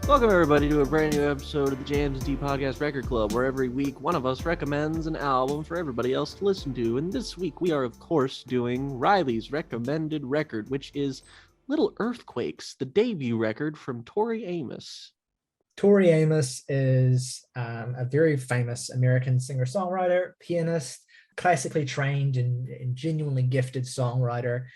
Welcome, everybody, to a brand new episode of the Jams and Tea Podcast Record Club, where every week one of us recommends an album for everybody else to listen to. And this week we are, of course, doing Riley's recommended record, which is Little Earthquakes, the debut record from Tori Amos. Tori Amos is a very famous American singer-songwriter, pianist, classically trained and genuinely gifted songwriter.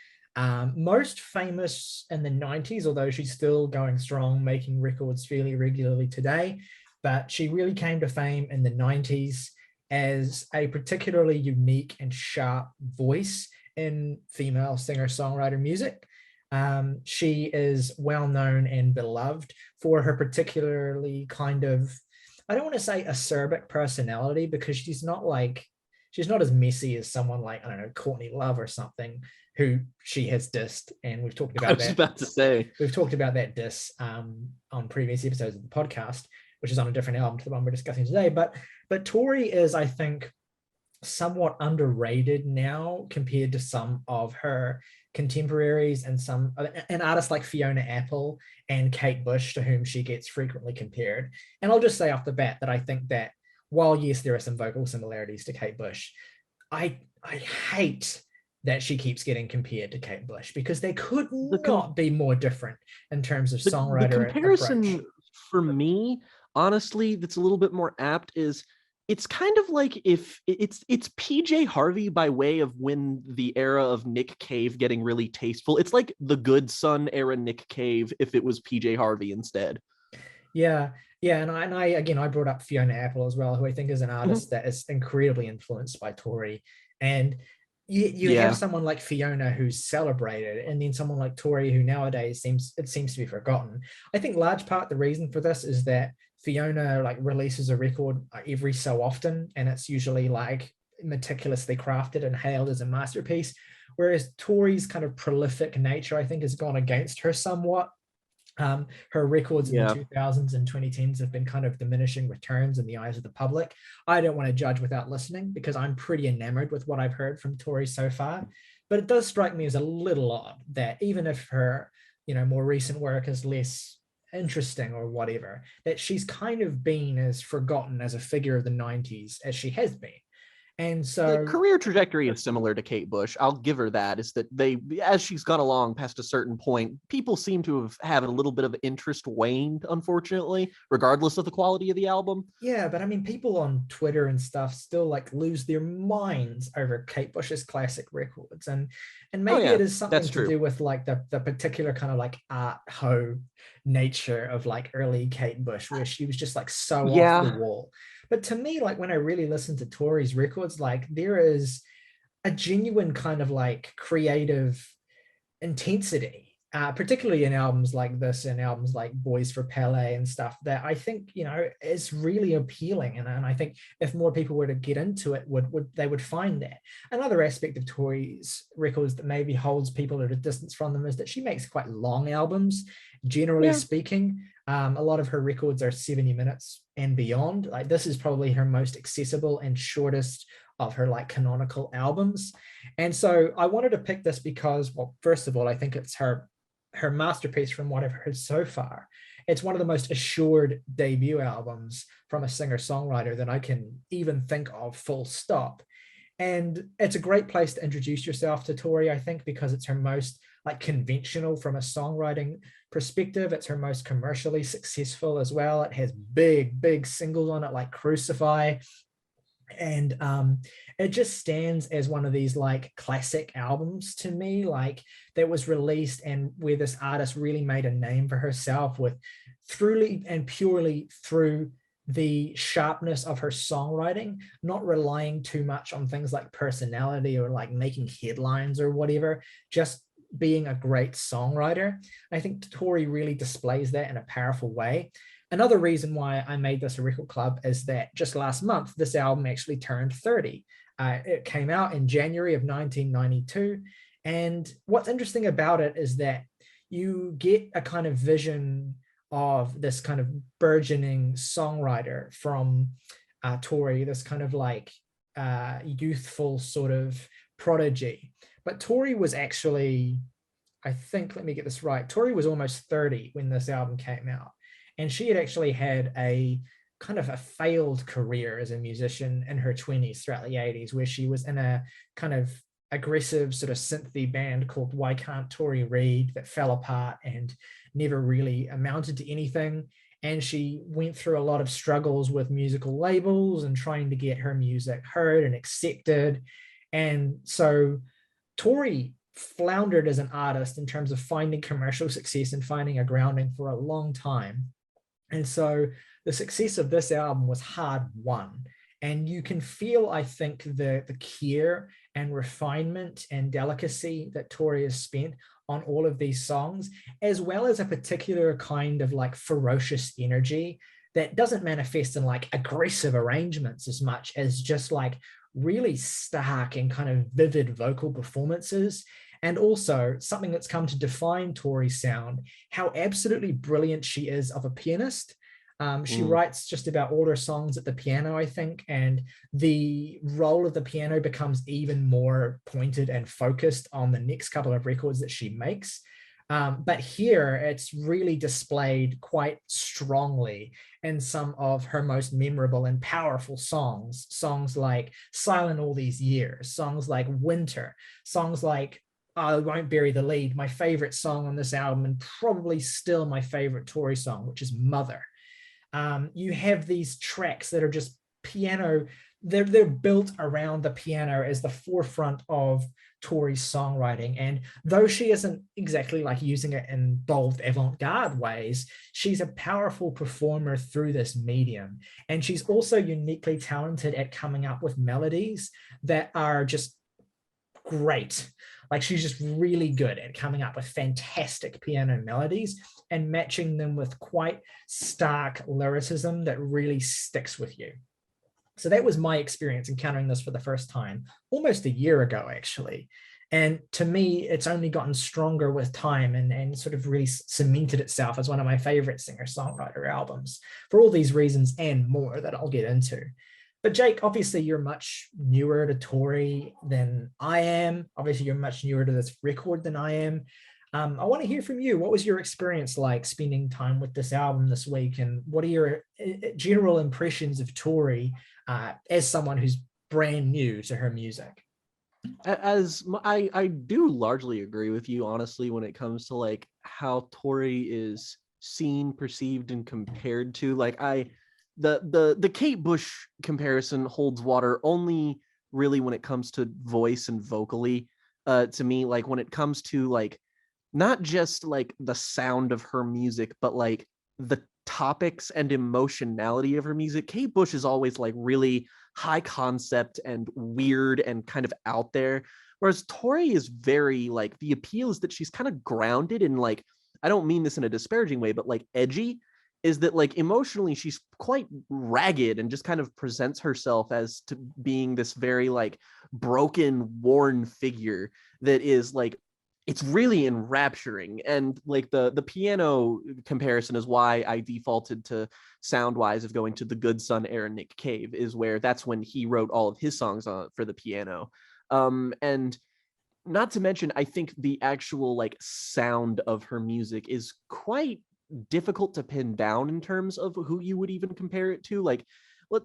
Most famous in the 90s, although she's still going strong, making records fairly regularly today. But she really came to fame in the 90s as a particularly unique and sharp voice in female singer-songwriter music. She is well known and beloved for her particularly kind of, I don't want to say acerbic personality, because she's not as messy as someone like, I don't know, Courtney Love or something, who she has dissed. And we've talked about that. I was about to say. We've talked about that diss on previous episodes of the podcast, which is on a different album to the one we're discussing today. But Tori is, I think, somewhat underrated now compared to some of her contemporaries and an artist like Fiona Apple and Kate Bush, to whom she gets frequently compared. And I'll just say off the bat that I think that while yes, there are some vocal similarities to Kate Bush, I hate that she keeps getting compared to Kate Bush, because they could not be more different in terms of songwriter. The comparison approach. For me, honestly, that's a little bit more apt is it's kind of like if it's PJ Harvey by way of when the era of Nick Cave getting really tasteful. It's like the Good Son era Nick Cave if it was PJ Harvey instead. Yeah, and I brought up Fiona Apple as well, who I think is an artist that is incredibly influenced by Tori. And you have someone like Fiona who's celebrated, and then someone like Tori who nowadays seems to be forgotten. I think large part the reason for this is that Fiona releases a record every so often, and it's usually meticulously crafted and hailed as a masterpiece, whereas Tori's kind of prolific nature, I think, has gone against her somewhat. Her records in the 2000s and 2010s have been kind of diminishing returns in the eyes of the public. I don't want to judge without listening, because I'm pretty enamored with what I've heard from Tori so far. But it does strike me as a little odd that even if her, more recent work is less interesting or whatever, that she's kind of been as forgotten as a figure of the 90s as she has been. And so the career trajectory is similar to Kate Bush. I'll give her that, is that as she's gone along past a certain point, people seem to have had a little bit of interest waned, unfortunately, regardless of the quality of the album. Yeah, but I mean, people on Twitter and stuff still lose their minds over Kate Bush's classic records. And maybe it is something to do with the particular kind of art ho nature of early Kate Bush, where she was just so off the wall. But to me, when I really listen to Tori's records, there is a genuine kind of creative intensity, particularly in albums like this and albums like Boys for Pele and stuff, that I think, is really appealing. And I think if more people were to get into it, they would find that. Another aspect of Tori's records that maybe holds people at a distance from them is that she makes quite long albums, generally speaking. A lot of her records are 70 minutes and beyond. This is probably her most accessible and shortest of her canonical albums. And so I wanted to pick this because, well, first of all, I think it's her masterpiece from what I've heard so far. It's one of the most assured debut albums from a singer-songwriter that I can even think of, full stop. And it's a great place to introduce yourself to Tori, I think, because it's her most conventional from a songwriting perspective. It's her most commercially successful as well. It has big singles on it like Crucify. And it just stands as one of these classic albums to me, that was released and where this artist really made a name for herself with truly and purely through the sharpness of her songwriting, not relying too much on things like personality or making headlines or whatever, just being a great songwriter. I think Tori really displays that in a powerful way. Another reason why I made this a record club is that just last month, this album actually turned 30. It came out in January of 1992. And what's interesting about it is that you get a kind of vision of this kind of burgeoning songwriter from Tori, this kind of youthful sort of prodigy. But Tori was actually, I think, let me get this right, Tori was almost 30 when this album came out. And she had actually had a kind of a failed career as a musician in her 20s throughout the 80s, where she was in a kind of aggressive sort of synthy band called Why Can't Tori Read that fell apart and never really amounted to anything. And she went through a lot of struggles with musical labels and trying to get her music heard and accepted. And so Tori floundered as an artist in terms of finding commercial success and finding a grounding for a long time. And so the success of this album was hard won. And you can feel, I think, the care and refinement and delicacy that Tori has spent on all of these songs, as well as a particular kind of like ferocious energy that doesn't manifest in like aggressive arrangements as much as just like really stark and kind of vivid vocal performances. And also something that's come to define Tori's sound, how absolutely brilliant she is of a pianist. She writes just about all her songs at the piano, I think, and the role of the piano becomes even more pointed and focused on the next couple of records that she makes. But here it's really displayed quite strongly in some of her most memorable and powerful songs like Silent All These Years, songs like Winter, songs like I Won't Bury the Lead, my favorite song on this album, and probably still my favorite Tori song, which is Mother. You have these tracks that are just piano, they're built around the piano as the forefront of Tori's songwriting. And though she isn't exactly like using it in bold avant-garde ways, she's a powerful performer through this medium. And she's also uniquely talented at coming up with melodies that are just great. Like she's just really good at coming up with fantastic piano melodies and matching them with quite stark lyricism that really sticks with you. So that was my experience encountering this for the first time almost a year ago, actually. And to me, it's only gotten stronger with time and sort of really cemented itself as one of my favorite singer-songwriter albums for all these reasons and more that I'll get into. But Jake, obviously you're much newer to Tori than I am. Obviously you're much newer to this record than I am. I want to hear from you. What was your experience like spending time with this album this week? And what are your general impressions of Tori as someone who's brand new to her music? I do largely agree with you, honestly, when it comes to like how Tori is seen, perceived, and compared to the Kate Bush comparison holds water only really when it comes to voice and vocally. To me, like when it comes to like not just like the sound of her music, but like the topics and emotionality of her music, Kate Bush is always like really high concept and weird and kind of out there. Whereas Tori is very like, the appeal is that she's kind of grounded in like, I don't mean this in a disparaging way, but like edgy, is that like emotionally she's quite ragged and just kind of presents herself as to being this very like broken, worn figure that is like, it's really enrapturing. And like the piano comparison is why I defaulted to sound wise of going to the Good Son era Nick Cave, is where that's when he wrote all of his songs for the piano. And not to mention, I think the actual like sound of her music is quite difficult to pin down in terms of who you would even compare it to. Like,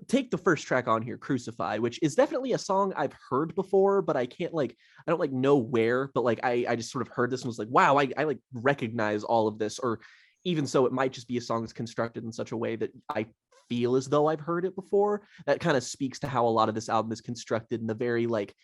take the first track on here, Crucify, which is definitely a song I've heard before, but I can't like, I don't like know where, but like I just sort of heard this and was like, wow, I like recognize all of this. Or even so, it might just be a song that's constructed in such a way that I feel as though I've heard it before. That kind of speaks to how a lot of this album is constructed in the very like,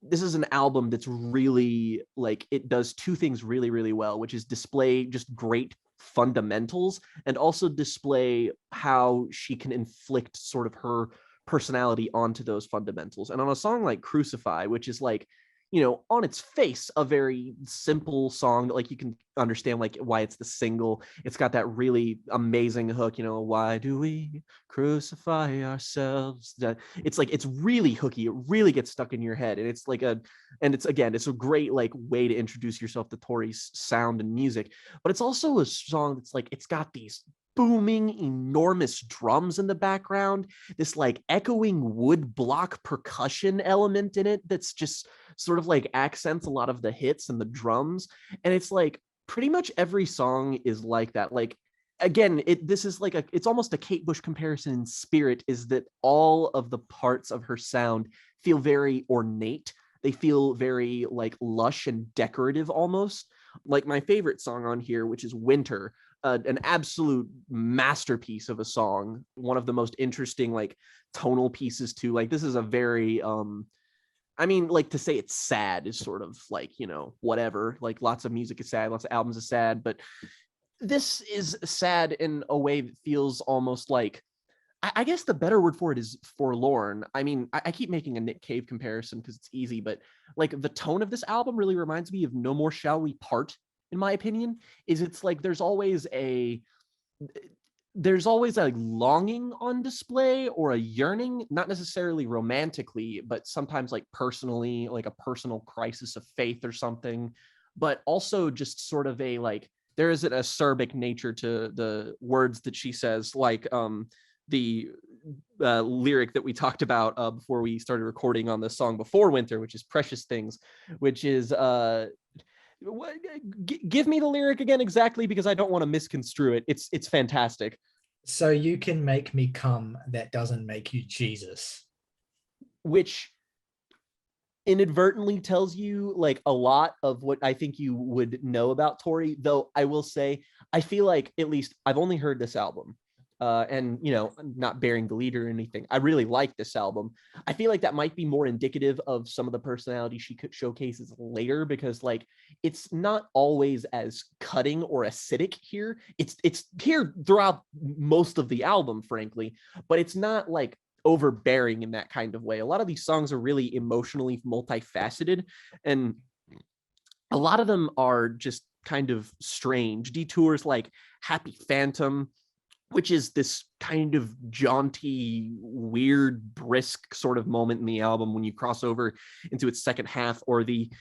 this is an album that's really like, it does two things really, really well, which is display just great fundamentals and also display how she can inflict sort of her personality onto those fundamentals. And on a song like Crucify, which is like, you know, on its face, a very simple song that like you can understand like why it's the single. It's got that really amazing hook, you know, why do we crucify ourselves? It's like, it's really hooky. It really gets stuck in your head. And it's like it's a great like way to introduce yourself to Tori's sound and music. But it's also a song that's like, it's got these booming enormous drums in the background, this like echoing wood block percussion element in it that's just sort of like accents a lot of the hits and the drums. And it's like pretty much every song is like that. Like again, this is like it's almost a Kate Bush comparison in spirit, is that all of the parts of her sound feel very ornate. They feel very like lush and decorative almost. Like my favorite song on here, which is Winter, an absolute masterpiece of a song. One of the most interesting like tonal pieces too. Like this is a very I mean, like to say it's sad is sort of like, whatever. Like lots of music is sad, lots of albums are sad, but this is sad in a way that feels almost like, I guess the better word for it is forlorn. I mean, I keep making a Nick Cave comparison because it's easy, but like the tone of this album really reminds me of No More Shall We Part, in my opinion. It's like there's always a longing on display, or a yearning, not necessarily romantically, but sometimes like personally, like a personal crisis of faith or something, but also just sort of a like, there is an acerbic nature to the words that she says, like the lyric that we talked about before we started recording on the song before Winter, which is Precious Things, which is give me the lyric again exactly, because I don't want to misconstrue it. It's fantastic. So you can make me come, that doesn't make you Jesus. Which inadvertently tells you like a lot of what I think you would know about Tori, though I will say, I feel like, at least I've only heard this album. And I'm not bearing the lead or anything. I really like this album. I feel like that might be more indicative of some of the personality she showcases later, because like it's not always as cutting or acidic here. It's here throughout most of the album, frankly, but it's not like overbearing in that kind of way. A lot of these songs are really emotionally multifaceted, and a lot of them are just kind of strange. Detours like Happy Phantom, which is this kind of jaunty, weird, brisk sort of moment in the album when you cross over into its second half, or the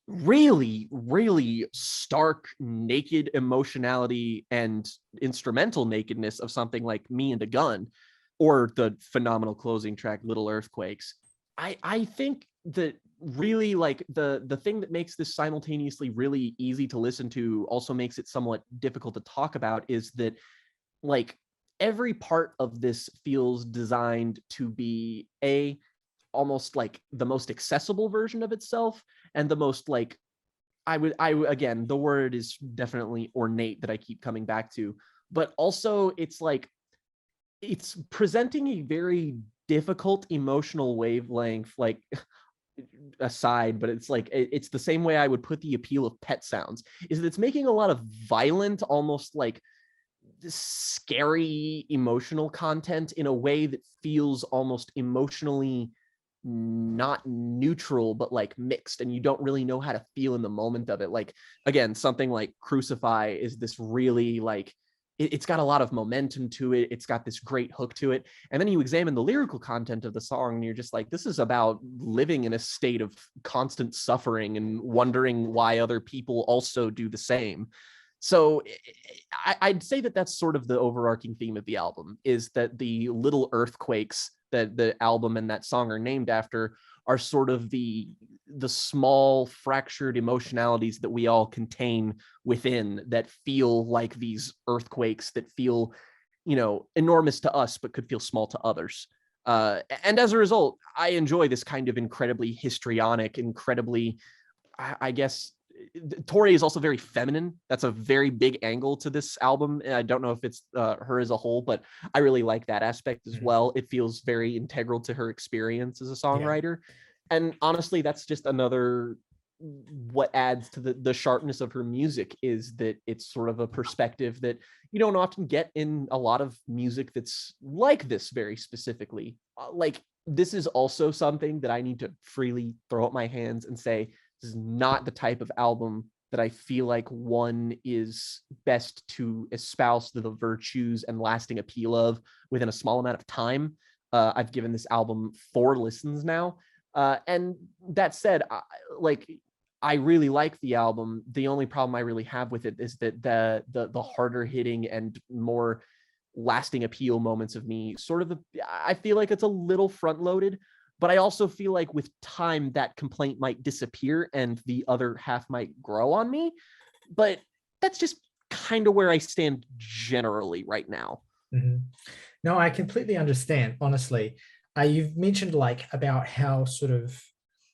really, really stark, naked emotionality and instrumental nakedness of something like Me and a Gun, or the phenomenal closing track, Little Earthquakes. I think that really like the thing that makes this simultaneously really easy to listen to, also makes it somewhat difficult to talk about, is that like every part of this feels designed to be almost like the most accessible version of itself, and the most like, I again, the word is definitely ornate that I keep coming back to, but also it's like it's presenting a very difficult emotional wavelength, like aside, but it's like it's the same way I would put the appeal of Pet Sounds, is that it's making a lot of violent, almost like scary emotional content in a way that feels almost emotionally not neutral, but like mixed, and you don't really know how to feel in the moment of it. Like again, something like Crucify is this really like, it's got a lot of momentum to it, it's got this great hook to it, and then you examine the lyrical content of the song and you're just like, this is about living in a state of constant suffering and wondering why other people also do the same. So I'd say that that's sort of the overarching theme of the album, is that the little earthquakes that the album and that song are named after are sort of the small fractured emotionalities that we all contain within, that feel like these earthquakes that feel, enormous to us, but could feel small to others. And as a result, I enjoy this kind of incredibly histrionic, incredibly, I guess, Tori is also very feminine. That's a very big angle to this album. And I don't know if it's her as a whole, but I really like that aspect as well. It feels very integral to her experience as a songwriter. Yeah. And honestly, that's just another, what adds to the sharpness of her music, is that it's sort of a perspective that you don't often get in a lot of music that's like this very specifically. Like this is also something that I need to freely throw up my hands and say, this is not the type of album that I feel like one is best to espouse the virtues and lasting appeal of within a small amount of time. I've given this album 4 listens now. And that said, I really like the album. The only problem I really have with it is that the harder hitting and more lasting appeal moments of Me I feel like it's a little front loaded. But I also feel like with time, that complaint might disappear and the other half might grow on me. But that's just kind of where I stand generally right now. Mm-hmm. No, I completely understand, honestly. You've mentioned like about how sort of,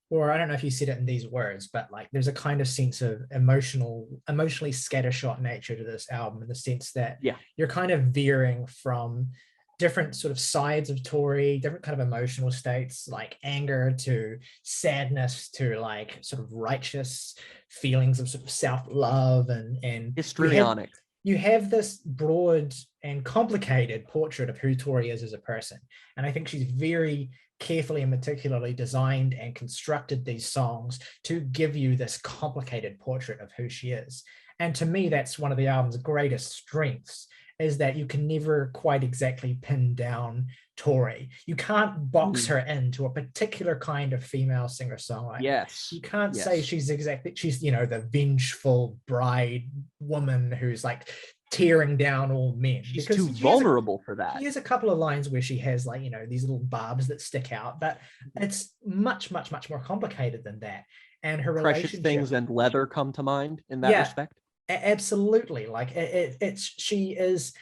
or I don't know if you said it in these words, but like there's a kind of sense of emotionally scattershot nature to this album, in the sense that you're kind of veering from different sort of sides of Tori, different kind of emotional states, like anger to sadness to like sort of righteous feelings of sort of self-love and histrionic. You have this broad and complicated portrait of who Tori is as a person. And I think she's very carefully and meticulously designed and constructed these songs to give you this complicated portrait of who she is. And to me, that's one of the album's greatest strengths, is that you can never quite exactly pin down Tori. You can't box her into a particular kind of female singer-songwriter. Yes. You can't say she's, the vengeful bride woman who's like tearing down all men. She's too vulnerable for that. She has a couple of lines where she has like, these little barbs that stick out, but it's much, much, much more complicated than that. And her Precious Things and Leather come to mind in that respect. Absolutely. Like she is,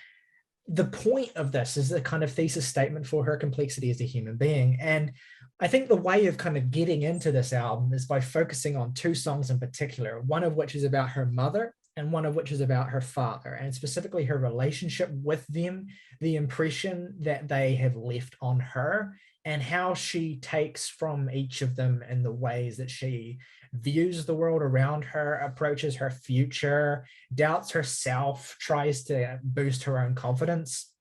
the point of this is a kind of thesis statement for her complexity as a human being. And I think the way of kind of getting into this album is by focusing on two songs in particular, one of which is about her mother and one of which is about her father, and specifically her relationship with them, the impression that they have left on her, and how she takes from each of them in the ways that she views the world around her, approaches her future, doubts herself, tries to boost her own confidence.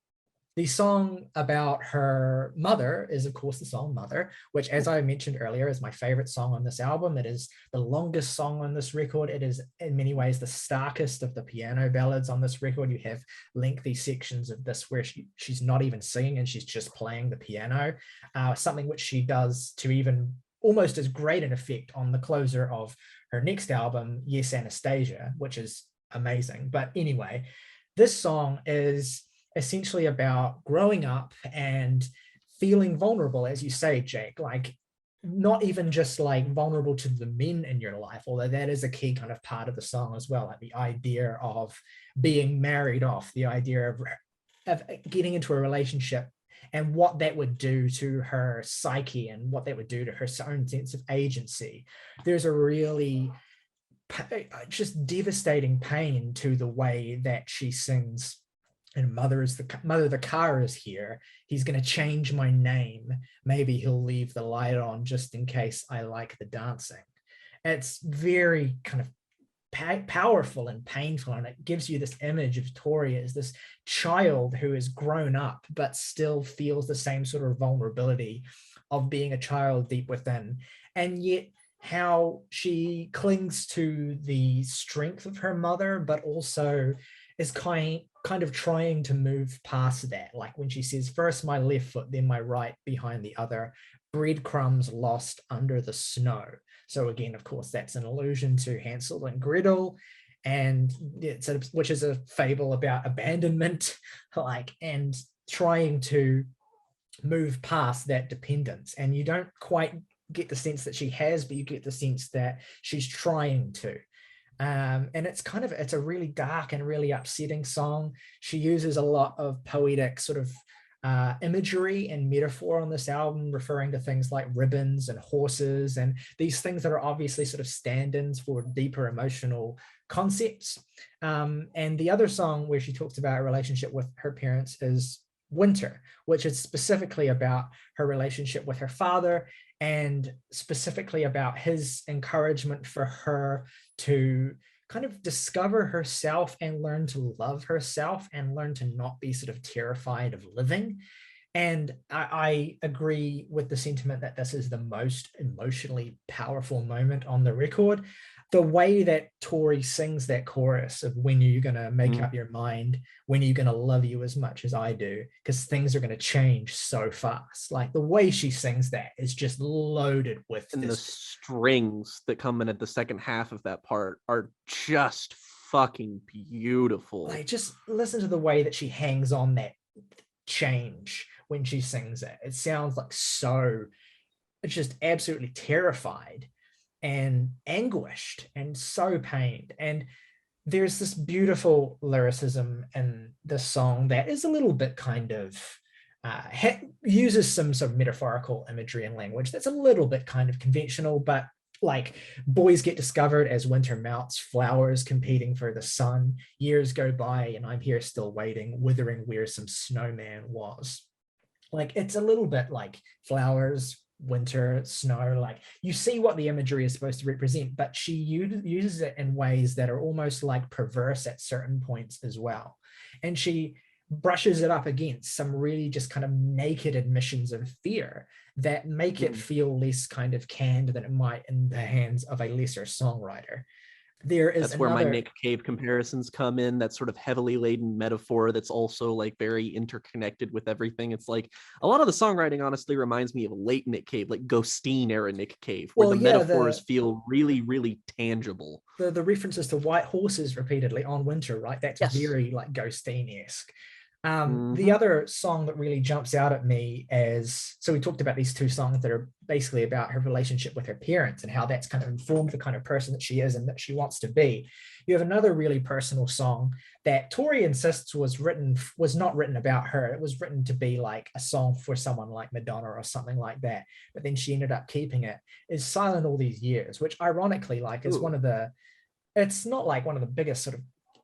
The song about her mother is, of course, the song Mother, which, as I mentioned earlier, is my favorite song on this album. It is the longest song on this record. It is, in many ways, the starkest of the piano ballads on this record. You have lengthy sections of this where she's not even singing and she's just playing the piano, something which she does to even almost as great an effect on the closer of her next album, Yes, Anastasia, which is amazing. But anyway, this song is essentially about growing up and feeling vulnerable, as you say, Jake, like not even just like vulnerable to the men in your life, although that is a key kind of part of the song as well, like the idea of being married off, the idea of getting into a relationship and what that would do to her psyche and what that would do to her own sense of agency. There's a really just devastating pain to the way that she sings. And mother, the car is here. He's going to change my name. Maybe he'll leave the light on just in case I like the dancing. It's very kind of powerful and painful, and it gives you this image of Tori as this child who has grown up but still feels the same sort of vulnerability of being a child deep within, and yet how she clings to the strength of her mother, but also is kind of trying to move past that. Like when she says, first my left foot, then my right behind the other, breadcrumbs lost under the snow. So again, of course, that's an allusion to Hansel and Gretel, and which is a fable about abandonment, and trying to move past that dependence. And you don't quite get the sense that she has, but you get the sense that she's trying to. And it's a really dark and really upsetting song. She uses a lot of poetic sort of imagery and metaphor on this album, referring to things like ribbons and horses and these things that are obviously sort of stand-ins for deeper emotional concepts. And the other song where she talks about a relationship with her parents is Winter, which is specifically about her relationship with her father, and specifically about his encouragement for her to kind of discover herself and learn to love herself and learn to not be sort of terrified of living. And I agree with the sentiment that this is the most emotionally powerful moment on the record. The way that Tori sings that chorus of when are you going to make up your mind, when are you going to love you as much as I do, because things are going to change so fast. Like the way she sings that is just loaded with and the strings that come in at the second half of that part are just fucking beautiful. Like just listen to the way that she hangs on that change when she sings it. It sounds like it's just absolutely terrified and anguished and so pained. And there's this beautiful lyricism in the song that is a little bit kind of uses some sort of metaphorical imagery and language that's a little bit kind of conventional, but like boys get discovered as winter melts, flowers competing for the sun, years go by and I'm here still waiting, withering where some snowman was. Like it's a little bit like flowers, winter, snow, like you see what the imagery is supposed to represent, but she uses it in ways that are almost like perverse at certain points as well. And she brushes it up against some really just kind of naked admissions of fear that make it feel less kind of canned than it might in the hands of a lesser songwriter. That's where my Nick Cave comparisons come in. That sort of heavily laden metaphor that's also like very interconnected with everything. It's like a lot of the songwriting honestly reminds me of late Nick Cave, like Ghostine era Nick Cave, where the metaphors feel really, really tangible. The references to white horses repeatedly on winter, right? That's very like Ghostine-esque. The other song that really jumps out at me is, so we talked about these two songs that are basically about her relationship with her parents and how that's kind of informed the kind of person that she is and that she wants to be. You have another really personal song that Tori insists was not written about her. It was written to be like a song for someone like Madonna or something like that. But then she ended up keeping it, is Silent All These Years, which ironically like is it's not like one of the biggest sort of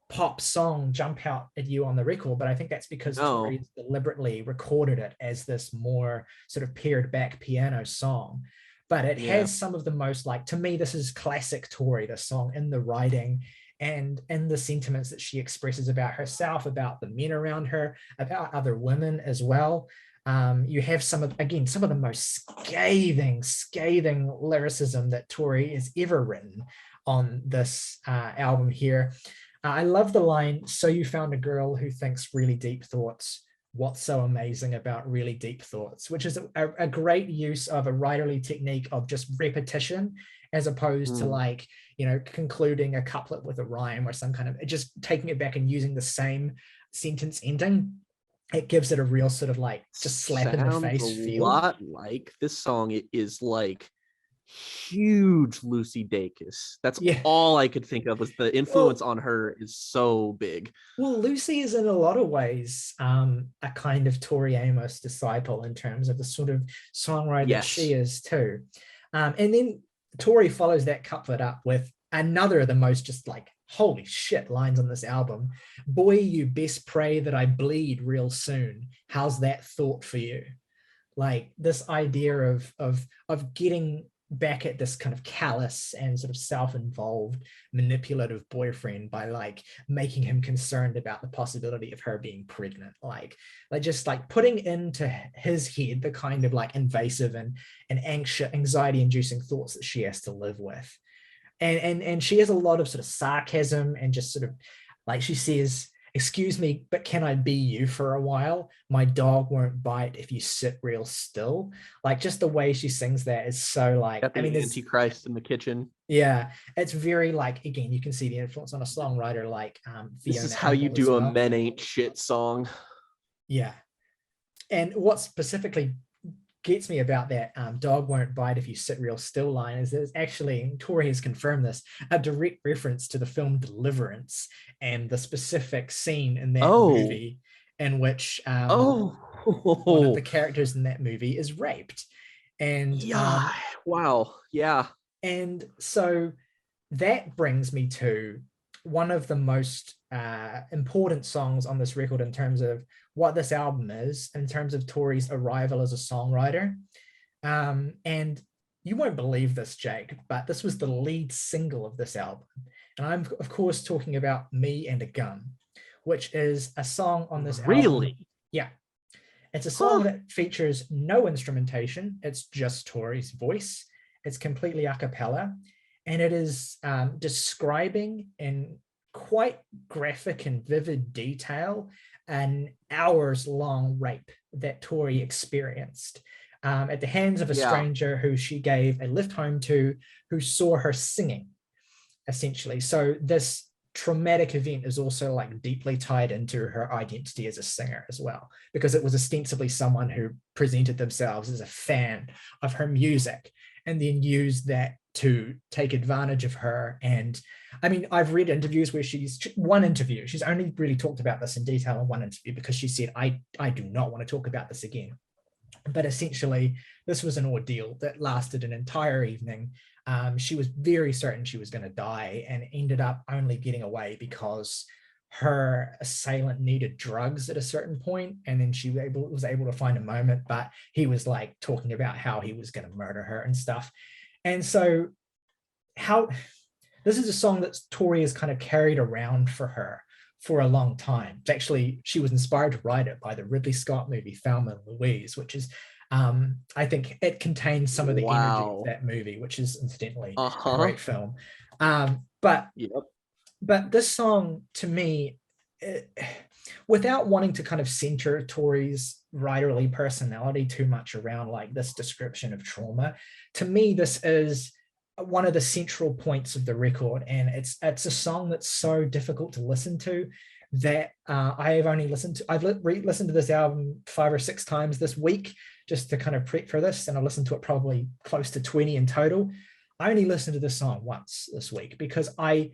pop song jump out at you on the record, but I think that's because Tori deliberately recorded it as this more sort of pared back piano song. But it has some of the most, like, to me, this is classic Tori, the song, in the writing and in the sentiments that she expresses about herself, about the men around her, about other women as well. You have some of the most scathing lyricism that Tori has ever written on this album here. I love the line, "So you found a girl who thinks really deep thoughts. What's so amazing about really deep thoughts?" Which is a great use of a writerly technique of just repetition, as opposed to like, concluding a couplet with a rhyme or some kind of, just taking it back and using the same sentence ending. It gives it a real sort of like just slap in the face feel. A lot like this song. It is like huge Lucy Dacus. That's all I could think of, was the influence on her is so big. Well, Lucy is in a lot of ways a kind of Tori Amos disciple in terms of the sort of songwriter that she is too. And then Tori follows that couplet up with another of the most just like holy shit lines on this album. "Boy, you best pray that I bleed real soon. How's that thought for you?" Like this idea of getting back at this kind of callous and sort of self-involved manipulative boyfriend by like making him concerned about the possibility of her being pregnant, like just like putting into his head the kind of like invasive and anxiety inducing thoughts that she has to live with. And she has a lot of sort of sarcasm and just sort of like, she says, "Excuse me, but can I be you for a while? My dog won't bite if you sit real still." Like just the way she sings that is so like, I mean, Antichrist in the kitchen. Yeah, it's very like, again, you can see the influence on a songwriter like this is how you do a men ain't shit song. Yeah. And what specifically gets me about that "dog won't bite if you sit real still" line is there's actually, Tori has confirmed this, a direct reference to the film Deliverance and the specific scene in that movie in which one of the characters in that movie is raped. And and so that brings me to one of the most important songs on this record in terms of what this album is, in terms of Tori's arrival as a songwriter. And you won't believe this, Jake, but this was the lead single of this album. And I'm, of course, talking about "Me and a Gun," which is a song on this album. Really? Yeah. It's a song that features no instrumentation. It's just Tori's voice. It's completely a cappella. And it is describing in quite graphic and vivid detail an hours-long rape that Tori experienced at the hands of a stranger who she gave a lift home to, who saw her singing, essentially. So this traumatic event is also like deeply tied into her identity as a singer as well, because it was ostensibly someone who presented themselves as a fan of her music. and then use that to take advantage of her. And I mean, I've read interviews where she's only really talked about this in detail in one interview, because she said, I do not want to talk about this again. But essentially, this was an ordeal that lasted an entire evening. She was very certain she was going to die, and ended up only getting away because her assailant needed drugs at a certain point, and then she was able to find a moment, but he was like talking about how he was going to murder her and stuff. And so this is a song that Tori has kind of carried around for her for a long time. Actually, she was inspired to write it by the Ridley Scott movie Thelma and Louise, which is, I think it contains some of the energy of that movie, which is incidentally a great film. But this song, to me, without wanting to kind of center Tori's writerly personality too much around like this description of trauma, to me, this is one of the central points of the record, and it's a song that's so difficult to listen to that I've listened to this album 5 or 6 times this week just to kind of prep for this, and I've listened to it probably close to 20 in total. I only listened to this song once this week because I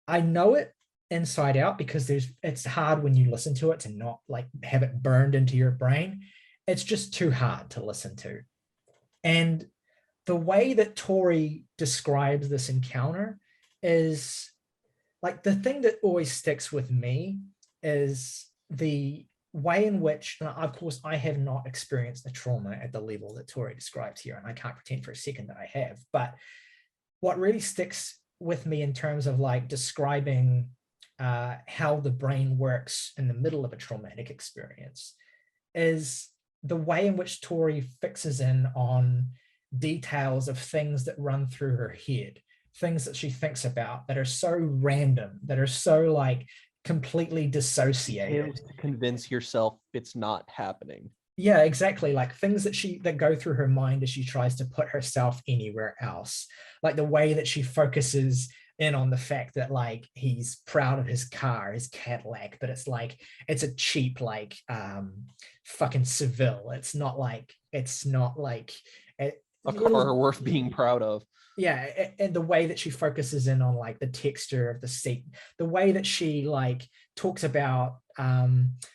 know it inside out, because it's hard when you listen to it to not like have it burned into your brain. It's just too hard to listen to. And the way that Tori describes this encounter is like, the thing that always sticks with me is the way in which, and of course, I have not experienced the trauma at the level that Tori describes here, and I can't pretend for a second that I have, but what really sticks with me in terms of like describing how the brain works in the middle of a traumatic experience is the way in which Tori fixes in on details of things that run through her head, things that she thinks about that are so random, that are so like completely dissociated. To convince yourself it's not happening. Yeah, exactly. Like things that go through her mind as she tries to put herself anywhere else. Like the way that she focuses in on the fact that like he's proud of his car, his Cadillac, but it's like it's a cheap like fucking Seville. It's not like a car worth being proud of. Yeah, and the way that she focuses in on like the texture of the seat, the way that she like talks about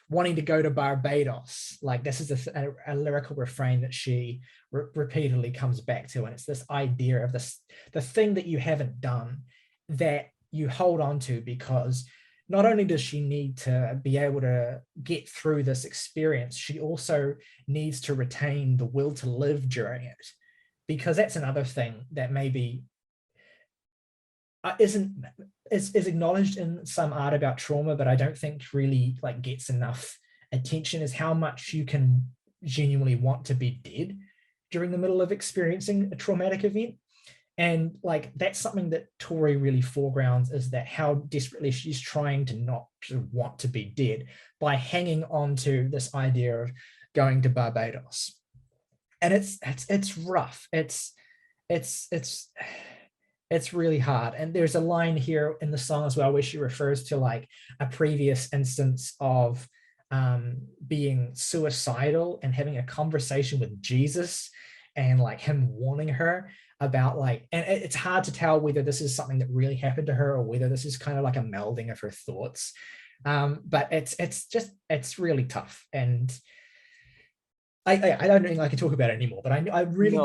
wanting to go to Barbados, like this is a lyrical refrain that she repeatedly comes back to, and it's this idea of the thing that you haven't done that you hold on to, because not only does she need to be able to get through this experience, she also needs to retain the will to live during it. Because that's another thing that maybe is acknowledged in some art about trauma, but I don't think really like gets enough attention, is how much you can genuinely want to be dead during the middle of experiencing a traumatic event. And like that's something that Tori really foregrounds, is that how desperately she's trying to not want to be dead by hanging on to this idea of going to Barbados. And it's rough. It's really hard. And there's a line here in the song as well where she refers to like a previous instance of being suicidal and having a conversation with Jesus, and like him warning her about like, and it's hard to tell whether this is something that really happened to her or whether this is kind of like a melding of her thoughts. But it's really tough. And I don't think I can talk about it anymore, but I really,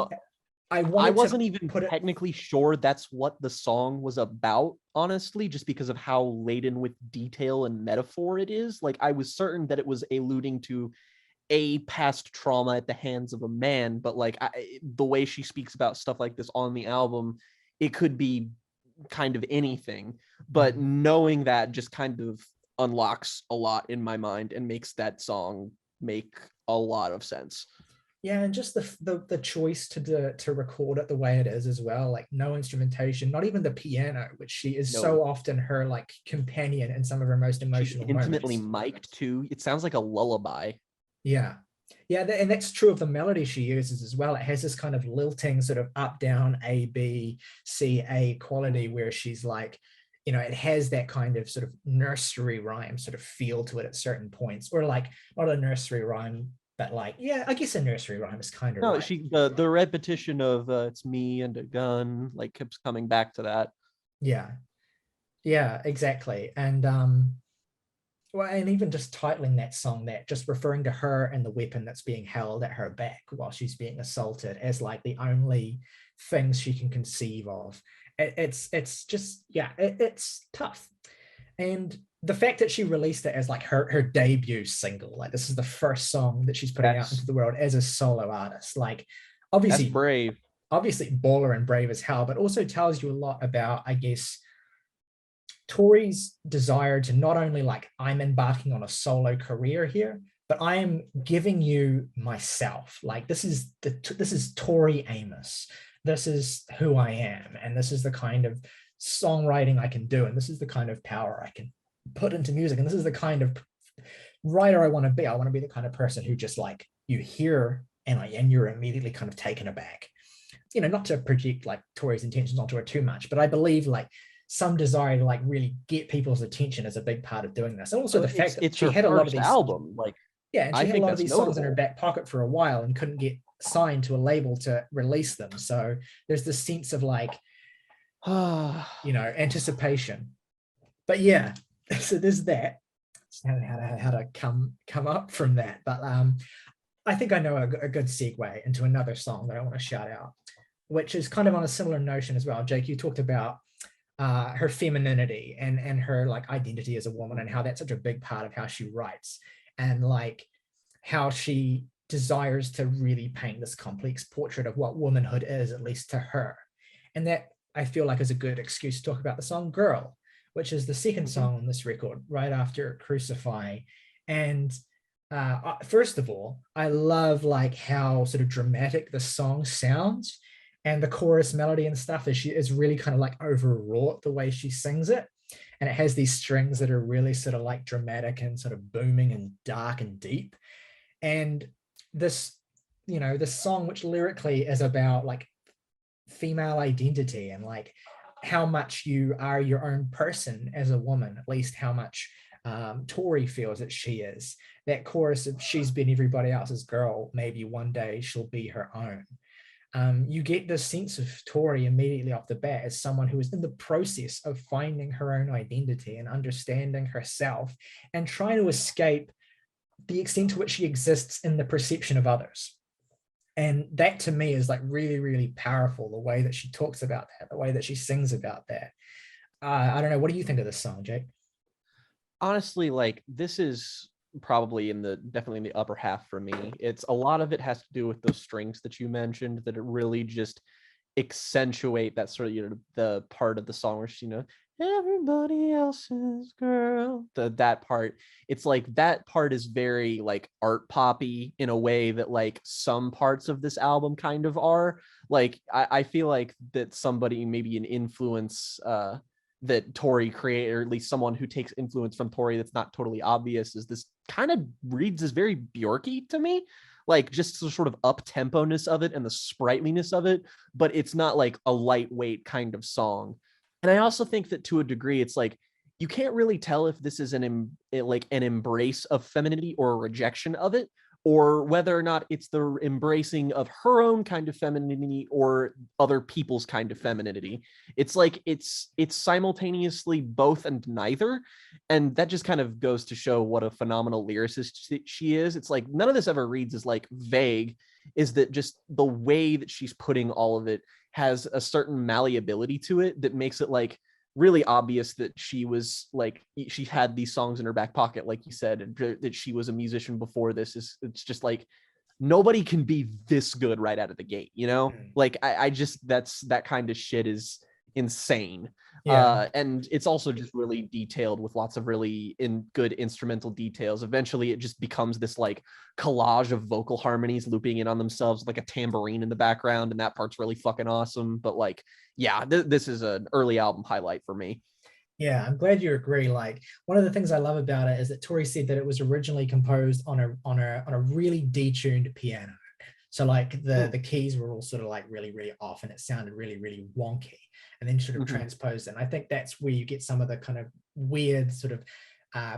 I wasn't even technically sure that's what the song was about, honestly, just because of how laden with detail and metaphor it is. Like I was certain that it was alluding to a past trauma at the hands of a man, but like the way she speaks about stuff like this on the album, it could be kind of anything. But knowing that just kind of unlocks a lot in my mind and makes that song make a lot of sense. Yeah, and just the choice to record it the way it is as well, like no instrumentation, not even the piano, which she is so often her like companion in some of her most emotional moments. Intimately mic'd too. It sounds like a lullaby. Yeah, and that's true of the melody she uses as well. It has this kind of lilting sort of up down A B C A quality where she's like, you know, it has that kind of sort of nursery rhyme sort of feel to it at certain points, or like not a nursery rhyme But like, yeah, I guess a nursery rhyme is kind of No, right. the repetition of it's me and a gun like keeps coming back to that. Yeah, exactly. And well, and even just titling that song, that just referring to her and the weapon that's being held at her back while she's being assaulted as like the only things she can conceive of. It's just, yeah, it's tough. And the fact that she released it as like her debut single, like this is the first song that she's putting out into the world as a solo artist, like that's obviously brave. baller and brave as hell, but also tells you a lot about, I guess, Tori's desire to not only like, I'm embarking on a solo career here, but I am giving you myself. Like this is Tori Amos. This is who I am, and this is the kind of songwriting I can do, and this is the kind of power I can put into music, and this is the kind of writer I want to be. I want to be the kind of person who just like you hear and you're immediately kind of taken aback. You know, not to project like Tori's intentions onto her too much, but I believe like some desire to like really get people's attention is a big part of doing this. And also the fact that It's she her had a lot of first these, album. Like, yeah, and she I had a think lot of that's these songs in her notable. back pocket for a while and couldn't get signed to a label to release them. So there's this sense of like, you know, anticipation. But yeah, so there's that. How to come up from that. But I think I know a good segue into another song that I want to shout out, which is kind of on a similar notion as well. Jake, you talked about her femininity and her like identity as a woman and how that's such a big part of how she writes, and like how she desires to really paint this complex portrait of what womanhood is, at least to her. And that I feel like is a good excuse to talk about the song Girl, which is the second song on this record, right after Crucify. And first of all, I love like how sort of dramatic the song sounds, and the chorus melody and stuff is really kind of like overwrought the way she sings it, and it has these strings that are really sort of like dramatic and sort of booming and dark and deep. And this, you know, this song, which lyrically is about like female identity and like how much you are your own person as a woman, at least how much Tori feels that she is. That chorus of she's been everybody else's girl, maybe one day she'll be her own. You get this sense of Tori immediately off the bat as someone who is in the process of finding her own identity and understanding herself and trying to escape the extent to which she exists in the perception of others. And that to me is like really, really powerful, the way that she talks about that, the way that she sings about that. I don't know. What do you think of this song, Jake? Honestly, like this is probably definitely in the upper half for me. It's a lot of it has to do with those strings that you mentioned that it really just accentuate that sort of, you know, the part of the song where she, you know, everybody else's girl, that part. It's like that part is very like art poppy in a way that like some parts of this album kind of are. Like I feel like that somebody, maybe an influence that Tori created, or at least someone who takes influence from Tori that's not totally obvious, is this kind of reads as very Bjorky to me. Like just the sort of up tempo-ness of it and the sprightliness of it, but it's not like a lightweight kind of song. And I also think that to a degree, it's like you can't really tell if this is like an embrace of femininity or a rejection of it, or whether or not it's the embracing of her own kind of femininity or other people's kind of femininity. It's like it's simultaneously both and neither, and that just kind of goes to show what a phenomenal lyricist she is. It's like none of this ever reads as like vague, is that just the way that she's putting all of it has a certain malleability to it that makes it like really obvious that she was like, she had these songs in her back pocket, like you said, and that she was a musician before this. It's just like nobody can be this good right out of the gate, you know? Like I just, that kind of shit is insane. Yeah. And it's also just really detailed with lots of really good instrumental details. Eventually it just becomes this like collage of vocal harmonies looping in on themselves, like a tambourine in the background, and that part's really fucking awesome. But like, yeah, this is an early album highlight for me. Yeah, I'm glad you agree. Like one of the things I love about it is that Tori said that it was originally composed on a really detuned piano. So like the keys were all sort of like really, really off, and it sounded really, really wonky, and then sort of transposed. And I think that's where you get some of the kind of weird sort of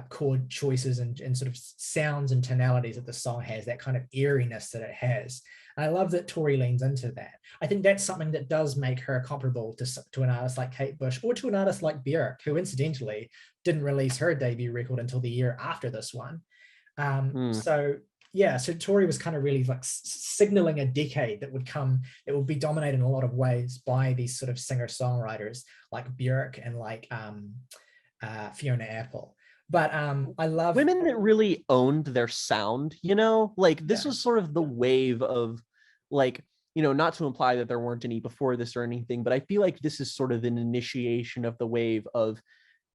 chord choices and sort of sounds and tonalities that the song has, that kind of eeriness that it has. And I love that Tori leans into that. I think that's something that does make her comparable to an artist like Kate Bush, or to an artist like Björk, who incidentally didn't release her debut record until the year after this one. So yeah, so Tori was kind of really like signaling a decade that would come, it would be dominated in a lot of ways by these sort of singer-songwriters like Björk and like Fiona Apple. But I love women that really owned their sound, you know, like this was sort of the wave of like, you know, not to imply that there weren't any before this or anything, but I feel like this is sort of an initiation of the wave of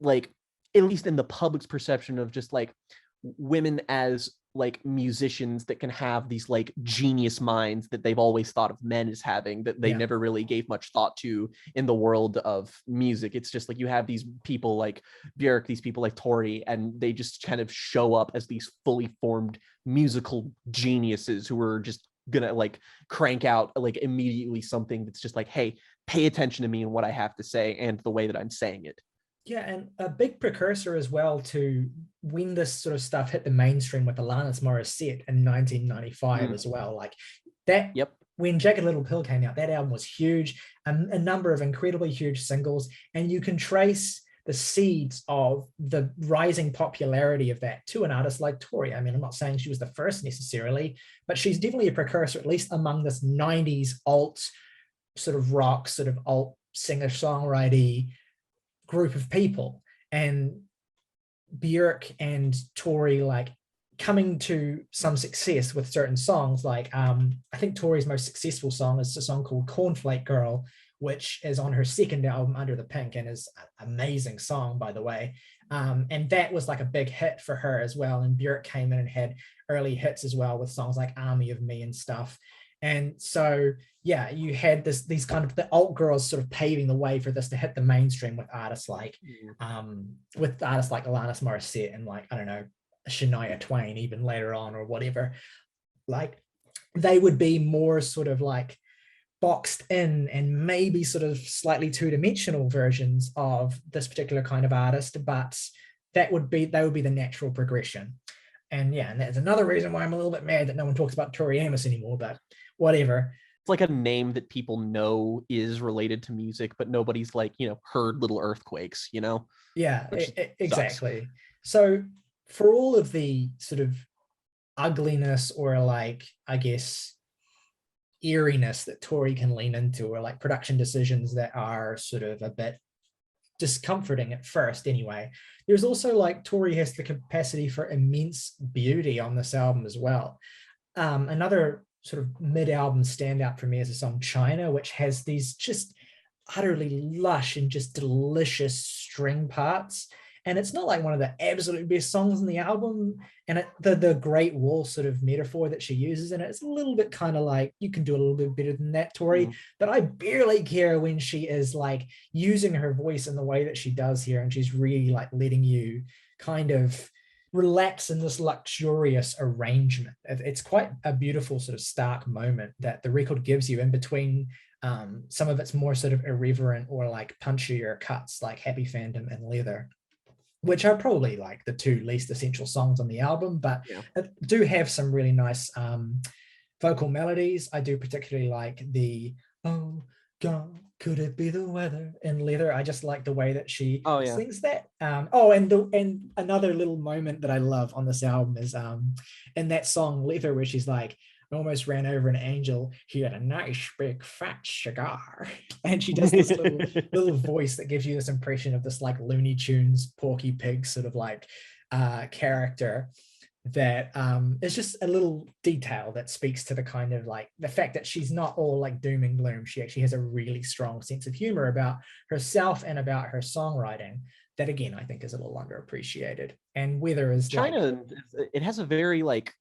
like, at least in the public's perception of just like women as like musicians that can have these like genius minds that they've always thought of men as having, that they never really gave much thought to in the world of music. It's just like you have these people like Björk, these people like Tori, and they just kind of show up as these fully formed musical geniuses who are just gonna like crank out like immediately something that's just like, hey, pay attention to me and what I have to say and the way that I'm saying it. Yeah, and a big precursor as well to when this sort of stuff hit the mainstream with Alanis Morissette in 1995 as well. Like that, when Jagged Little Pill came out, that album was huge, a number of incredibly huge singles, and you can trace the seeds of the rising popularity of that to an artist like Tori. I mean, I'm not saying she was the first necessarily, but she's definitely a precursor, at least among this 90s alt sort of rock, sort of alt singer-songwriter group of people. And Björk and Tori like coming to some success with certain songs, like I think Tori's most successful song is a song called Cornflake Girl, which is on her second album Under the Pink, and is an amazing song, by the way. And that was like a big hit for her as well. And Björk came in and had early hits as well with songs like Army of Me and stuff. And so, yeah, you had these kind of the alt girls sort of paving the way for this to hit the mainstream with artists like Alanis Morissette and like, I don't know, Shania Twain even later on or whatever. Like they would be more sort of like boxed in and maybe sort of slightly two-dimensional versions of this particular kind of artist, but they would be the natural progression. And yeah, and that's another reason why I'm a little bit mad that no one talks about Tori Amos anymore, but whatever. It's like a name that people know is related to music, but nobody's like, you know, heard Little Earthquakes, you know? Yeah, exactly. So for all of the sort of ugliness or like, I guess, eeriness that Tori can lean into, or like production decisions that are sort of a bit discomforting at first anyway, there's also like Tori has the capacity for immense beauty on this album as well. Another sort of mid-album standout for me is the song China, which has these just utterly lush and just delicious string parts. And it's not like one of the absolute best songs in the album. And the Great Wall sort of metaphor that she uses in it, it's a little bit kind of like, you can do a little bit better than that, Tori. But I barely care when she is like using her voice in the way that she does here. And she's really like letting you kind of relax in this luxurious arrangement. It's quite a beautiful sort of stark moment that the record gives you in between some of its more sort of irreverent or like punchier cuts like Happy Phantom and Leather, which are probably like the two least essential songs on the album, but do have some really nice vocal melodies. I do particularly like the "Oh God, could it be the weather" in Leather. I just like the way that she sings that. And another little moment that I love on this album is in that song Leather, where she's like, "I almost ran over an angel. He had a nice big fat cigar." And she does this little voice that gives you this impression of this like Looney Tunes Porky Pig sort of like character that is just a little detail that speaks to the kind of like the fact that she's not all like doom and gloom. She actually has a really strong sense of humor about herself and about her songwriting that, again, I think is a little underappreciated. And Weather is China, like, it has a very like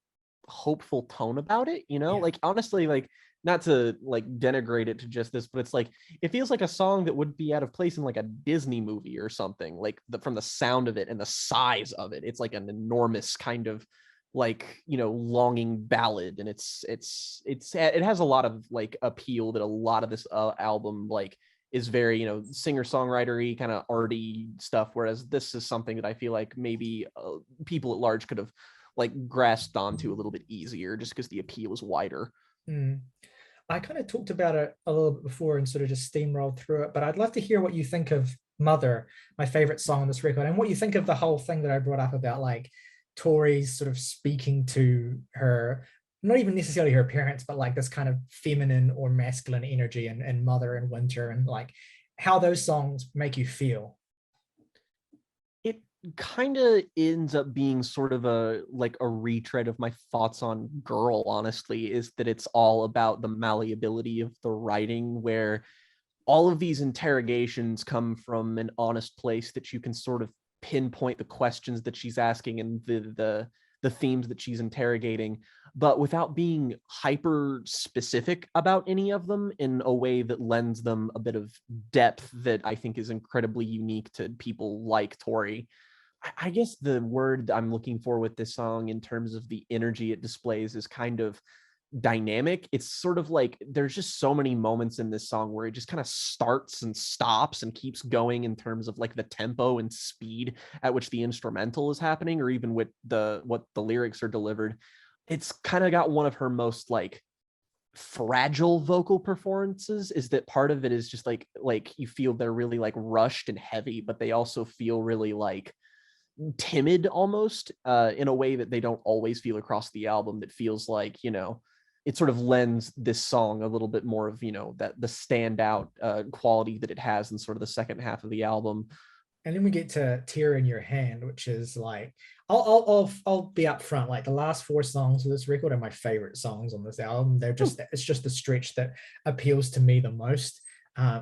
hopeful tone about it, you know, like honestly, like not to like denigrate it to just this, but it's like it feels like a song that would be out of place in like a Disney movie or something, like from the sound of it and the size of it. It's like an enormous kind of like, you know, longing ballad, and it has a lot of like appeal that a lot of this album like is very, singer-songwriter-y, kind of arty stuff, whereas this is something that I feel like maybe people at large could have like grasped onto a little bit easier just because the appeal is wider. I kind of talked about it a little bit before and sort of just steamrolled through it, but I'd love to hear what you think of Mother, my favorite song on this record, and what you think of the whole thing that I brought up about like Tori's sort of speaking to her, not even necessarily her parents, but like this kind of feminine or masculine energy and Mother and Winter, and like how those songs make you feel. It kind of ends up being sort of a retread of my thoughts on Girl, honestly, is that it's all about the malleability of the writing, where all of these interrogations come from an honest place that you can sort of pinpoint the questions that she's asking and the themes that she's interrogating, but without being hyper specific about any of them in a way that lends them a bit of depth that I think is incredibly unique to people like Tori. I guess the word I'm looking for with this song in terms of the energy it displays is kind of dynamic. It's sort of like there's just so many moments in this song where it just kind of starts and stops and keeps going in terms of like the tempo and speed at which the instrumental is happening, or even with what the lyrics are delivered. It's kind of got one of her most like fragile vocal performances. Is that part of it is just like you feel they're really like rushed and heavy, but they also feel really like timid almost, in a way that they don't always feel across the album. That feels like, it sort of lends this song a little bit more of, that the standout quality that it has in sort of the second half of the album. And then we get to Tear in Your Hand, which is like, I'll be upfront. Like the last four songs of this record are my favorite songs on this album. It's just the stretch that appeals to me the most.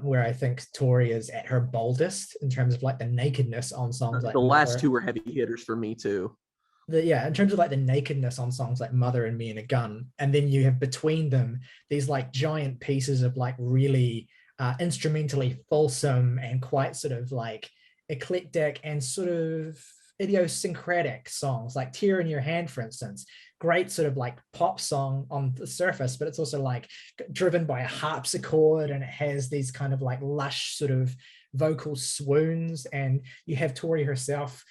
Where I think Tori is at her boldest in terms of like the nakedness on songs like the last Mother. two were heavy hitters for me too. In terms of like the nakedness on songs like Mother and Me and a Gun, and then you have between them these like giant pieces of like really instrumentally fulsome and quite sort of like eclectic and sort of idiosyncratic songs, like Tear in Your Hand, for instance. Great sort of like pop song on the surface, but it's also like driven by a harpsichord, and it has these kind of like lush sort of vocal swoons, and you have Tori herself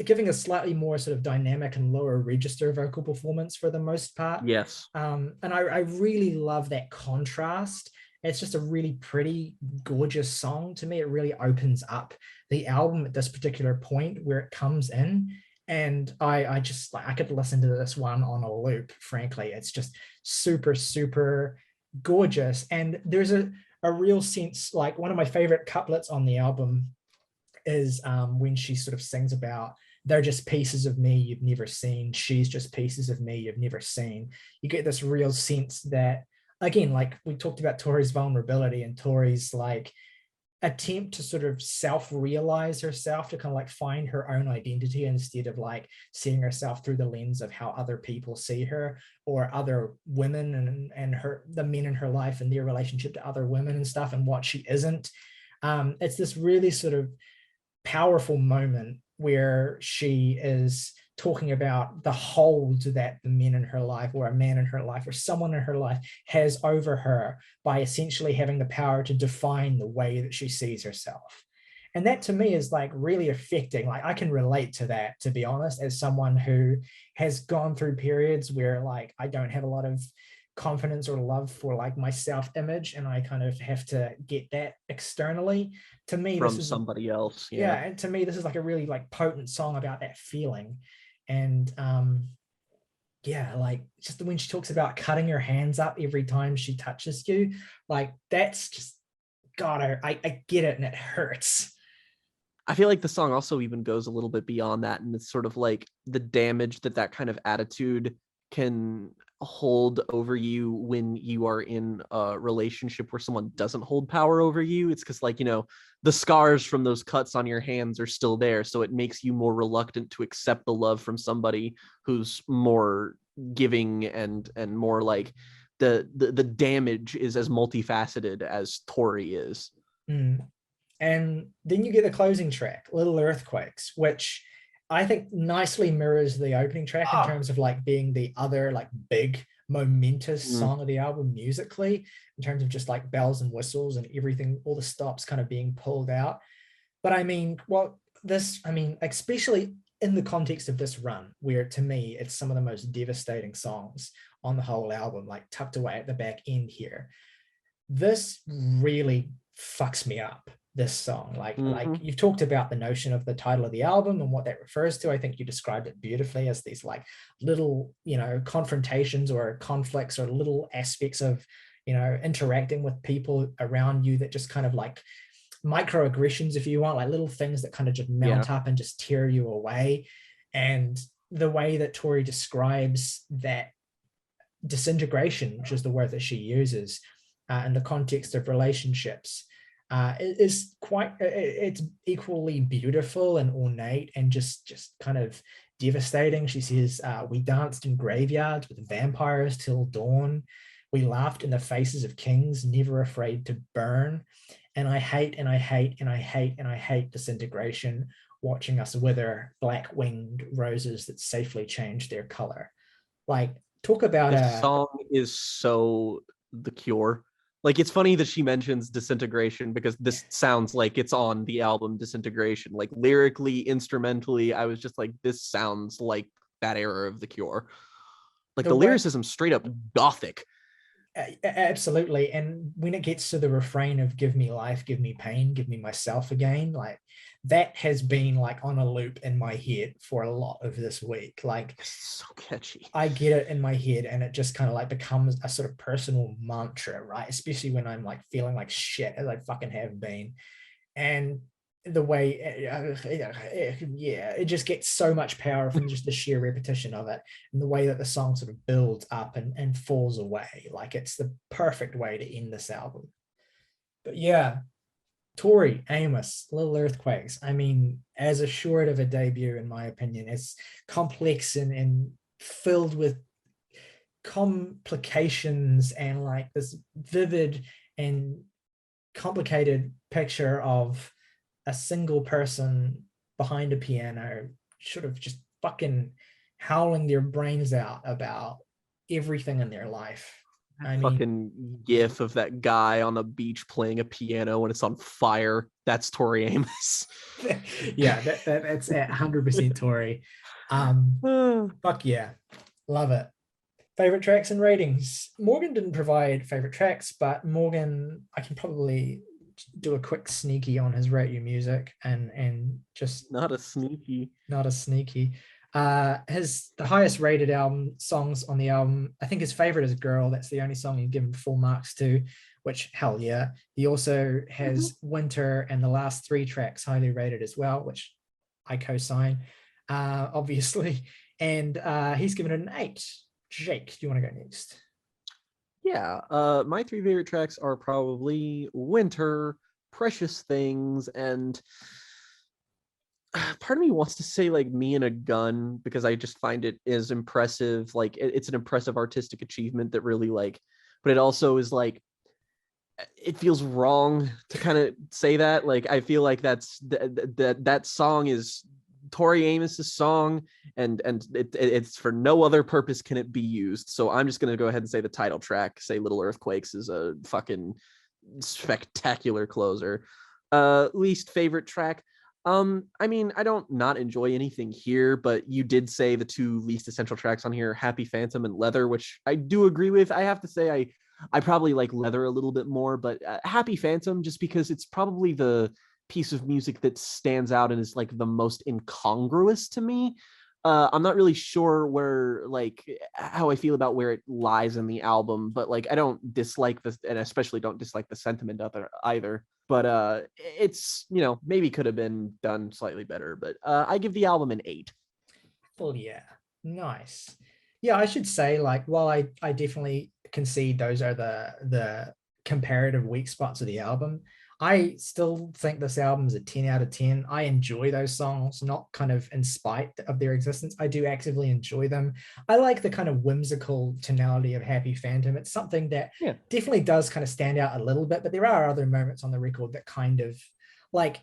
giving a slightly more sort of dynamic and lower register vocal performance for the most part. Yes. And I really love that contrast. It's just a really pretty, gorgeous song to me. It really opens up the album at this particular point where it comes in. And I just like, I could listen to this one on a loop, frankly. It's just super, super gorgeous. And there's a real sense, like one of my favorite couplets on the album is when she sort of sings about, they're just pieces of me you've never seen. She's just pieces of me you've never seen. You get this real sense that, again, like we talked about Tori's vulnerability and Tori's like attempt to sort of self-realize herself, to kind of like find her own identity instead of like seeing herself through the lens of how other people see her, or other women and the men in her life and their relationship to other women and stuff, and what she isn't. It's this really sort of powerful moment where she is talking about the hold that the men in her life, or a man in her life, or someone in her life has over her, by essentially having the power to define the way that she sees herself. And that to me is like really affecting. Like I can relate to that, to be honest, as someone who has gone through periods where like I don't have a lot of confidence or love for like my self-image, and I kind of have to get that externally. To me, from somebody else. Yeah, and to me, this is like a really like potent song about that feeling. And yeah, like just when she talks about cutting her hands up every time she touches you, like that's just, God, I get it, and it hurts. I feel like the song also even goes a little bit beyond that, and it's sort of like the damage that kind of attitude can hold over you when you are in a relationship where someone doesn't hold power over you. It's because, like, the scars from those cuts on your hands are still there, so it makes you more reluctant to accept the love from somebody who's more giving and more like the damage is as multifaceted as Tori is. And then you get the closing track, Little Earthquakes, which I think nicely mirrors the opening track in terms of like being the other like big momentous song of the album musically, in terms of just like bells and whistles and everything, all the stops kind of being pulled out. But I mean, especially in the context of this run, where to me it's some of the most devastating songs on the whole album, like tucked away at the back end here. This really fucks me up, this song. Like you've talked about the notion of the title of the album and what that refers to. I think you described it beautifully as these like little, confrontations or conflicts or little aspects of, interacting with people around you that just kind of like microaggressions, if you want, like little things that kind of just mount up and just tear you away. And the way that Tori describes that disintegration, which is the word that she uses, in the context of relationships, is quite, it's equally beautiful and ornate and just kind of devastating. She says, we danced in graveyards with vampires till dawn. We laughed in the faces of kings, never afraid to burn. And I hate and I hate and I hate and I hate disintegration, watching us wither black-winged roses that safely change their color. Like, talk about this song is so The Cure. Like, it's funny that she mentions disintegration because this sounds like it's on the album Disintegration. Like, lyrically, instrumentally, I was just like, this sounds like that era of The Cure. Like, the lyricism straight up gothic. Absolutely. And when it gets to the refrain of give me life, give me pain, give me myself again, like that has been like on a loop in my head for a lot of this week. Like, so catchy. I get it in my head and it just kind of like becomes a sort of personal mantra, right? Especially when I'm like feeling like shit, as I fucking have been. And the way it just gets so much power from just the sheer repetition of it, and the way that the song sort of builds up and falls away. Like, it's the perfect way to end this album. But yeah, Tori Amos, Little Earthquakes, I mean, as assured of a debut, in my opinion, it's complex and filled with complications and like this vivid and complicated picture of a single person behind a piano sort of just fucking howling their brains out about everything in their life. I mean, fucking gif of that guy on the beach playing a piano when it's on fire. That's Tori Amos. Yeah, that's 100% Tori. Fuck yeah, love it. Favorite tracks and ratings. Morgan didn't provide favorite tracks, but Morgan, I can probably do a quick sneaky on his Rate Your Music and just not a sneaky. The highest rated album songs on the album, I think his favorite is Girl. That's the only song he's given full marks to, which hell yeah. He also has Winter and the last 3 tracks highly rated as well, which I co-sign, obviously. And he's given it an 8. Jake, do you want to go next? Yeah, my 3 favorite tracks are probably Winter, Precious Things, and part of me wants to say like Me and a Gun, because I just find it is impressive. Like, it's an impressive artistic achievement that really like, but it also is like, it feels wrong to kind of say that. Like, I feel like that song is Tori Amos's song, and it's for no other purpose can it be used. So I'm just gonna go ahead and say the title track, say Little Earthquakes, is a fucking spectacular closer. Least favorite track. I mean, I don't not enjoy anything here, but you did say the 2 least essential tracks on here, Happy Phantom and Leather, which I do agree with. I have to say I probably like Leather a little bit more, but Happy Phantom, just because it's probably the piece of music that stands out and is like the most incongruous to me. I'm not really sure where, like, how I feel about where it lies in the album, but like, I don't dislike this, and especially don't dislike the sentiment of it either. But it's, maybe could have been done slightly better, but I give the album an 8. Well, yeah, nice. Yeah, I should say, like, while I definitely concede those are the comparative weak spots of the album, I still think this album is a 10 out of 10. I enjoy those songs, not kind of in spite of their existence. I do actively enjoy them. I like the kind of whimsical tonality of Happy Phantom. It's something that definitely does kind of stand out a little bit, but there are other moments on the record that kind of like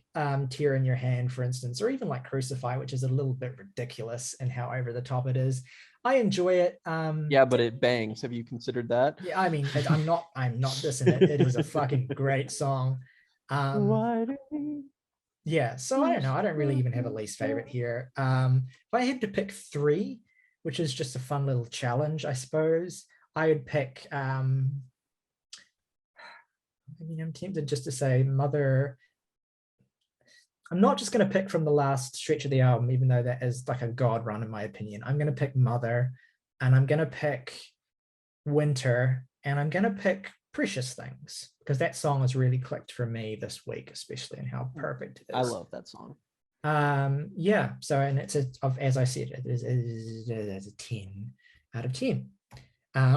Tear in Your Hand, for instance, or even like Crucify, which is a little bit ridiculous in how over the top it is. I enjoy it. Yeah, but it bangs. Have you considered that? Yeah, I mean, I'm not dissing it. It is a fucking great song. Why do we Yeah, so I don't know. I don't really even have a least favorite here. If I had to pick three, which is just a fun little challenge, I suppose, I would pick I mean, I'm tempted just to say Mother. I'm not just going to pick from the last stretch of the album, even though that is like a god run in my opinion. I'm going to pick Mother, and I'm going to pick Winter, and I'm going to pick Precious Things, because that song has really clicked for me this week, especially in how perfect it is. I love that song. Yeah, so, and it's as I said, it is a 10 out of 10.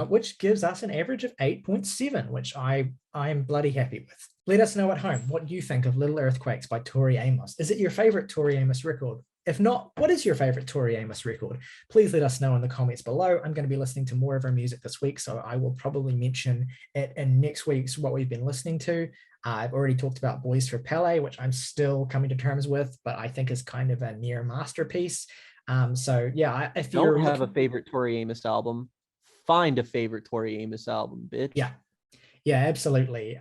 Which gives us an average of 8.7, which I am bloody happy with. Let us know at home what you think of Little Earthquakes by Tori Amos. Is it your favorite Tori Amos record? If not, what is your favorite Tori Amos record? Please let us know in the comments below. I'm going to be listening to more of her music this week, so I will probably mention it in next week's what we've been listening to. I've already talked about Boys for Pele, which I'm still coming to terms with, but I think is kind of a near masterpiece. So yeah, if you don't have a favorite Tori Amos album, find a favorite Tori Amos album, bitch. Yeah, absolutely.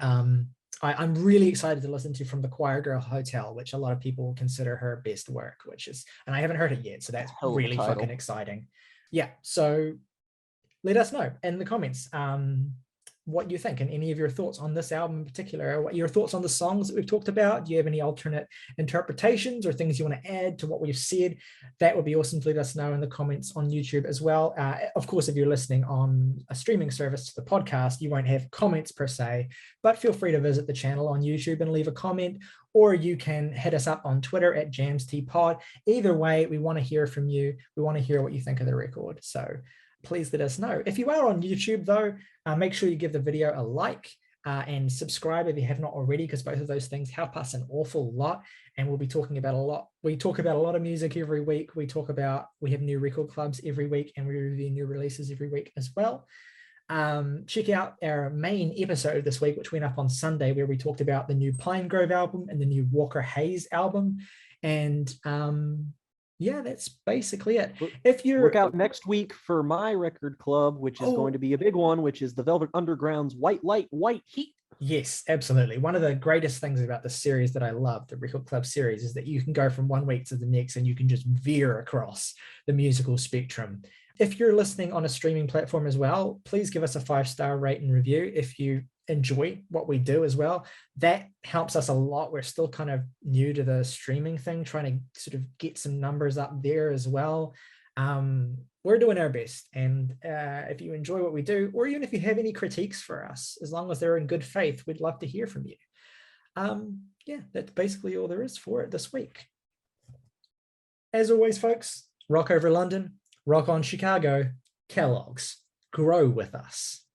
I'm really excited to listen to From the Choir Girl Hotel, which a lot of people consider her best work, which is, and I haven't heard it yet, so that's really fucking exciting. Yeah, so let us know in the comments what you think and any of your thoughts on this album in particular. What your thoughts on the songs that we've talked about? Do you have any alternate interpretations or things you want to add to what we've said? That would be awesome to let us know in the comments on YouTube as well. Of course, if you're listening on a streaming service to the podcast, you won't have comments per se, but feel free to visit the channel on YouTube and leave a comment, or you can hit us up on Twitter at JamsTPod. Either way, we want to hear from you. We want to hear what you think of the record. So please let us know. If you are on YouTube, though, make sure you give the video a like and subscribe if you have not already, because both of those things help us an awful lot. And we'll be talking about a lot. We talk about a lot of music every week. We have new record clubs every week, and we review new releases every week as well. Check out our main episode this week, which went up on Sunday, where we talked about the new Pine Grove album and the new Walker Hayes album. And yeah, that's basically it. If you're look out next week for my record club, which is going to be a big one, which is the Velvet Underground's White Light, White Heat. Yes, absolutely. One of the greatest things about the series that I love, the Record Club series, is that you can go from one week to the next and you can just veer across the musical spectrum. If you're listening on a streaming platform as well, please give us a 5-star rate and review if you enjoy what we do as well. That helps us a lot. We're still kind of new to the streaming thing, trying to sort of get some numbers up there as well. We're doing our best, and if you enjoy what we do, or even if you have any critiques for us, as long as they're in good faith, we'd love to hear from you. Yeah, that's basically all there is for it this week. As always, folks, rock over London, rock on Chicago, Kellogg's, grow with us.